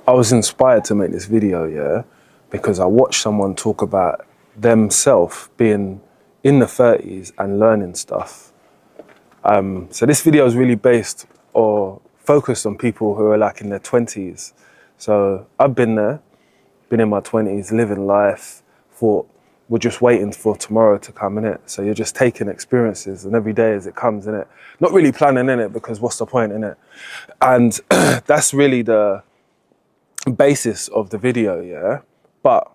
I was inspired to make this video, yeah, because I watched someone talk about themselves being in the 30s and learning stuff. So this video is really based or focused on people who are like in their 20s. So I've been there, been in my 20s, living life, thought we're just waiting for tomorrow to come, innit? So you're just taking experiences and every day as it comes, innit? Not really planning, innit? Because what's the point, innit? And that's really the basis of the video, yeah? But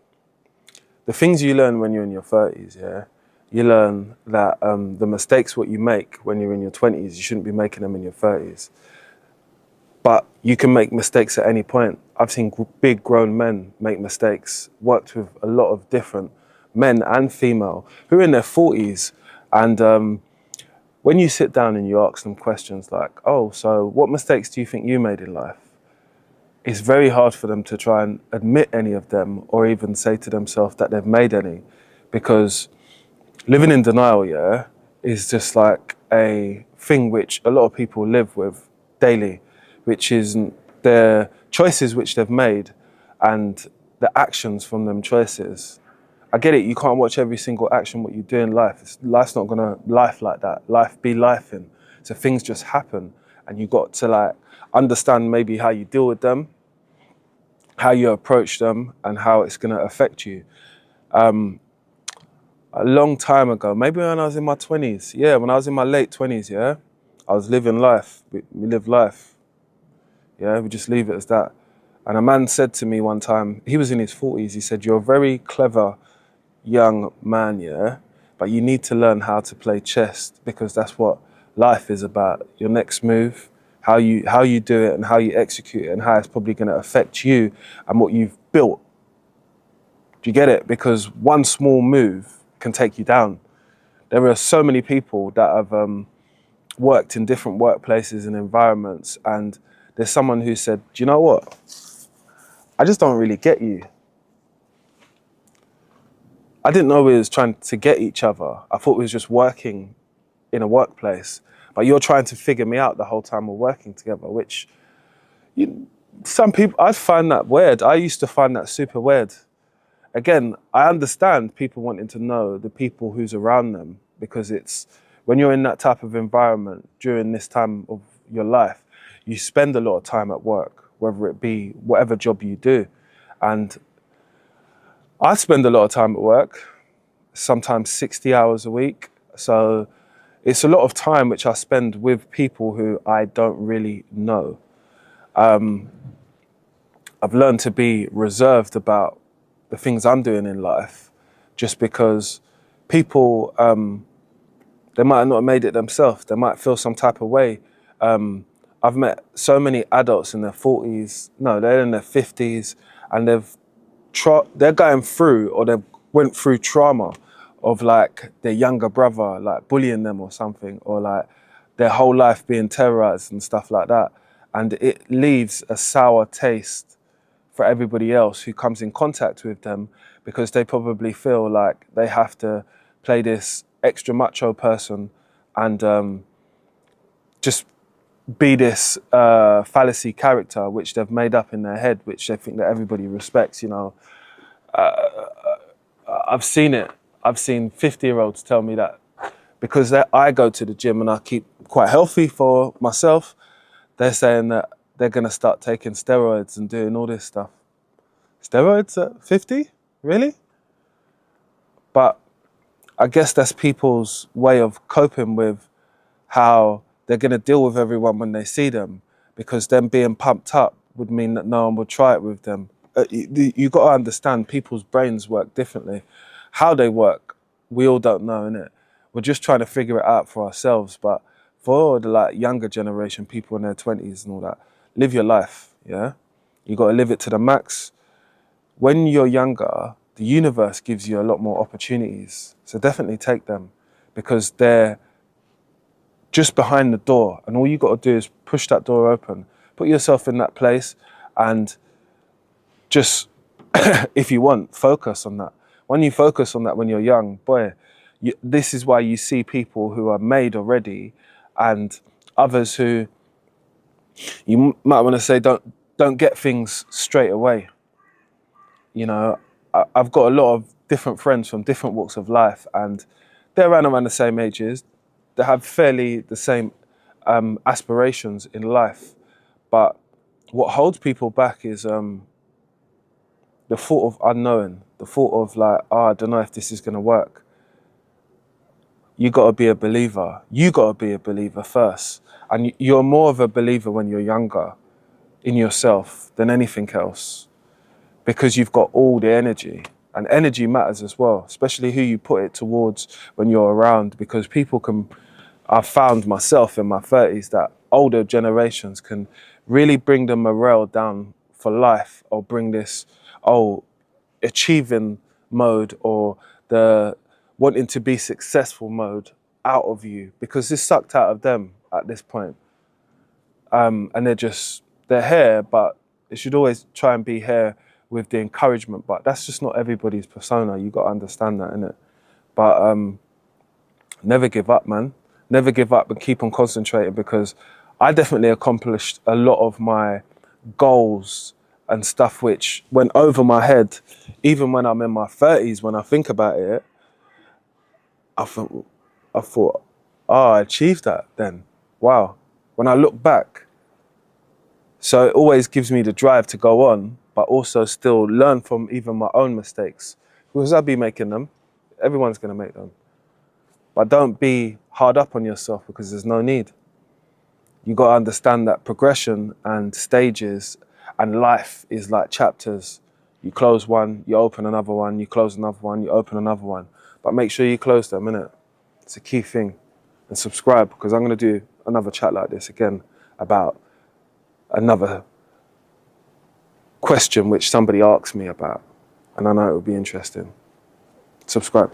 the things you learn when you're in your 30s, yeah? You learn that the mistakes what you make when you're in your 20s, you shouldn't be making them in your 30s. But you can make mistakes at any point. I've seen big grown men make mistakes, worked with a lot of different men and female who are in their 40s. And when you sit down and you ask them questions like, oh, so what mistakes do you think you made in life? It's very hard for them to try and admit any of them or even say to themselves that they've made any, because living in denial, yeah, is just like a thing which a lot of people live with daily, which is their choices which they've made and the actions from them choices. I get it, you can't watch every single action what you do in life. Life's not gonna life like that. Life be lifing. So things just happen and you got to like understand maybe how you deal with them, how you approach them and how it's gonna affect you. A long time ago, maybe when I was in my 20s, yeah, when I was in my late 20s, yeah, I was living life. We live life, yeah, we just leave it as that. And a man said to me one time, he was in his 40s, he said, you're a very clever young man, yeah, but you need to learn how to play chess because that's what life is about. Your next move, how you do it and how you execute it and how it's probably going to affect you and what you've built. Do you get it? Because one small move can take you down. There are so many people that have worked in different workplaces and environments, and there's someone who said, do you know what? I just don't really get you. I didn't know we was trying to get each other. I thought we was just working in a workplace, but you're trying to figure me out the whole time we're working together, which some people, I find that weird. I used to find that super weird. Again, I understand people wanting to know the people who's around them because it's when you're in that type of environment during this time of your life, you spend a lot of time at work, whether it be whatever job you do. And I spend a lot of time at work, sometimes 60 hours a week. So it's a lot of time which I spend with people who I don't really know. I've learned to be reserved about the things I'm doing in life just because people, they might not have made it themselves. They might feel some type of way. I've met so many adults in their 40s, no, they're in their 50s and they're going through or they went through trauma of like their younger brother, like bullying them or something, or like their whole life being terrorized and stuff like that. And it leaves a sour taste for everybody else who comes in contact with them because they probably feel like they have to play this extra macho person and just be this fallacy character which they've made up in their head, which they think that everybody respects, you know. I've seen it. I've seen 50-year-olds tell me that because I go to the gym and I keep quite healthy for myself, they're saying that they're going to start taking steroids and doing all this stuff. Steroids at 50? Really? But I guess that's people's way of coping with how they're going to deal with everyone when they see them, because them being pumped up would mean that no one would try it with them. You got to understand people's brains work differently. How they work, we all don't know, innit? We're just trying to figure it out for ourselves. But for the like younger generation, people in their 20s and all that, live your life, yeah? You got to live it to the max. When you're younger, the universe gives you a lot more opportunities. So definitely take them because they're just behind the door and all you got to do is push that door open, put yourself in that place and just, if you want, focus on that. When you focus on that when you're young, boy, this is why you see people who are made already and others who you might want to say don't don't get things straight away. You know, I've got a lot of different friends from different walks of life, and they're around the same ages. They have fairly the same aspirations in life. But what holds people back is the thought of unknowing, the thought of like, oh, I don't know if this is going to work. You got to be a believer. You got to be a believer first. And you're more of a believer when you're younger in yourself than anything else, because you've got all the energy. And energy matters as well, especially who you put it towards when you're around, because people can, I've found myself in my 30s that older generations can really bring the morale down for life, or bring this, achieving mode, or the wanting to be successful mode out of you, because it's sucked out of them at this point. And they're here, but it should always try and be here with the encouragement. But that's just not everybody's persona. You got to understand that, innit? But never give up, man. Never give up and keep on concentrating, because I definitely accomplished a lot of my goals and stuff which went over my head. Even when I'm in my 30s, when I think about it, I thought, oh, I achieved that then. Wow. When I look back. So it always gives me the drive to go on, but also still learn from even my own mistakes, because I'll be making them. Everyone's going to make them. But don't be hard up on yourself, because there's no need. You got to understand that progression and stages and life is like chapters. You close one, you open another one, you close another one, you open another one. But make sure you close them, innit? It's a key thing. And subscribe, because I'm going to do another chat like this again about another question which somebody asked me about. And I know it will be interesting. Subscribe.